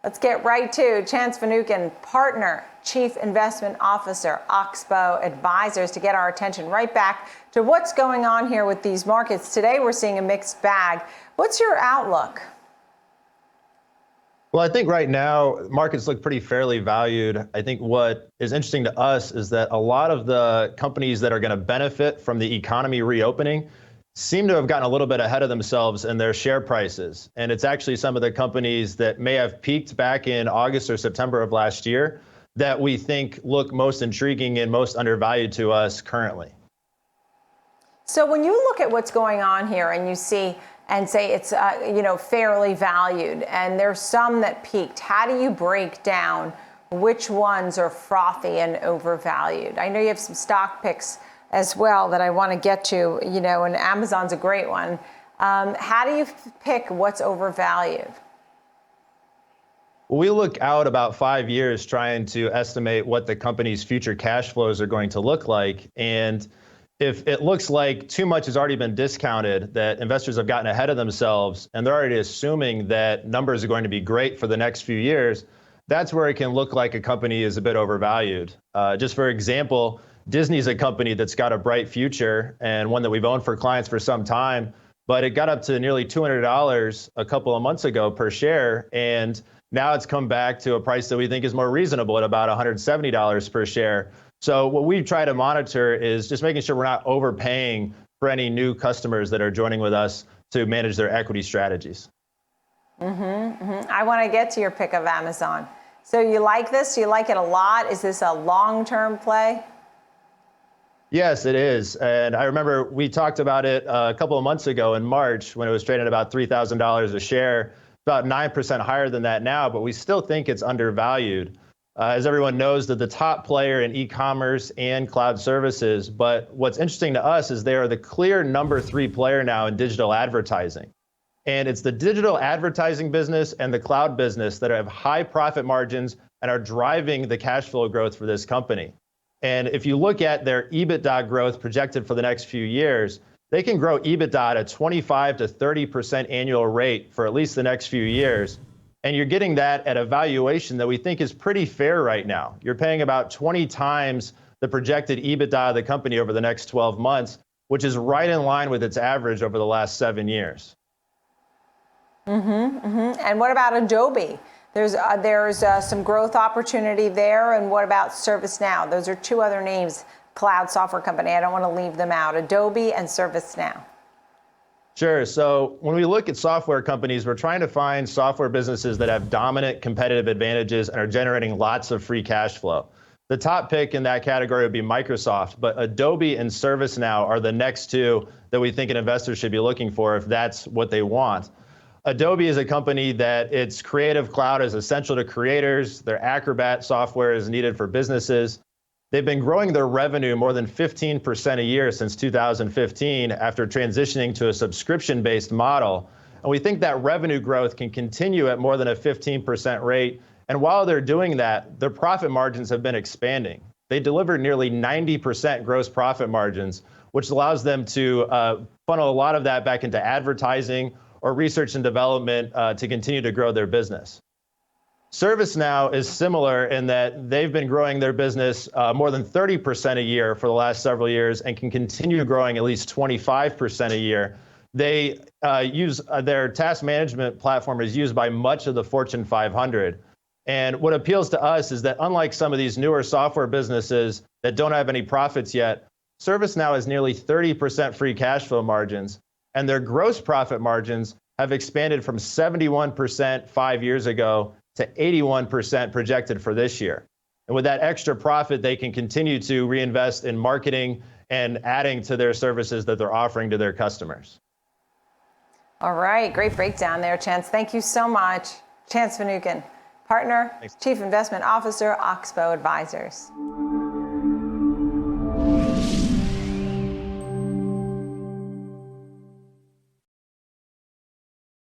Let's get right to Chance Finucane, Partner, Chief Investment Officer, Oxbow Advisors, to get our attention right back to what's going on here with these markets. Today, we're seeing a mixed bag. What's your outlook? Well, I think right now markets look pretty fairly valued. I think what is interesting to us is that a lot of the companies that are going to benefit from the economy reopening seem to have gotten a little bit ahead of themselves in their share prices. And it's actually some of the companies that may have peaked back in August or September of last year that we think look most intriguing and most undervalued to us currently. So when you look at what's going on here and you see and say it's fairly valued, and there's some that peaked, how do you break down which ones are frothy and overvalued? I know you have some stock picks as well that I want to get to, and Amazon's a great one. How do you pick what's overvalued? We look out about 5 years trying to estimate what the company's future cash flows are going to look like. And if it looks like too much has already been discounted, that investors have gotten ahead of themselves, and they're already assuming that numbers are going to be great for the next few years, that's where it can look like a company is a bit overvalued. Just for example, Disney's a company that's got a bright future and one that we've owned for clients for some time, but it got up to nearly $200 a couple of months ago per share. And now it's come back to a price that we think is more reasonable at about $170 per share. So what we try to monitor is just making sure we're not overpaying for any new customers that are joining with us to manage their equity strategies. I want to get to your pick of Amazon. So you like this? You like it a lot? Is this a long-term play? Yes, it is. And I remember we talked about it a couple of months ago in March when it was trading at about $3,000 a share, about 9% higher than that now, but we still think it's undervalued. As everyone knows, that the top player in e-commerce and cloud services, but what's interesting to us is they are the clear number 3 player now in digital advertising. And it's the digital advertising business and the cloud business that have high profit margins and are driving the cash flow growth for this company. And if you look at their EBITDA growth projected for the next few years, they can grow EBITDA at a 25 to 30% annual rate for at least the next few years. And you're getting that at a valuation that we think is pretty fair right now. You're paying about 20 times the projected EBITDA of the company over the next 12 months, which is right in line with its average over the last 7 years. And what about Adobe? There's some growth opportunity there. And what about ServiceNow? Those are 2 other names, cloud software company. I don't want to leave them out, Adobe and ServiceNow. Sure. So when we look at software companies, we're trying to find software businesses that have dominant competitive advantages and are generating lots of free cash flow. The top pick in that category would be Microsoft, but Adobe and ServiceNow are the next 2 that we think an investor should be looking for if that's what they want. Adobe is a company that its Creative Cloud is essential to creators. Their Acrobat software is needed for businesses. They've been growing their revenue more than 15% a year since 2015 after transitioning to a subscription-based model. And we think that revenue growth can continue at more than a 15% rate. And while they're doing that, their profit margins have been expanding. They deliver nearly 90% gross profit margins, which allows them to funnel a lot of that back into advertising or research and development to continue to grow their business. ServiceNow is similar in that they've been growing their business more than 30% a year for the last several years and can continue growing at least 25% a year. They use their task management platform is used by much of the Fortune 500. And what appeals to us is that unlike some of these newer software businesses that don't have any profits yet, ServiceNow has nearly 30% free cash flow margins, and their gross profit margins have expanded from 71% 5 years ago to 81% projected for this year. And with that extra profit, they can continue to reinvest in marketing and adding to their services that they're offering to their customers. All right, great breakdown there, Chance. Thank you so much. Chance Finucane, Partner, Chief Investment Officer, Oxbow Advisors.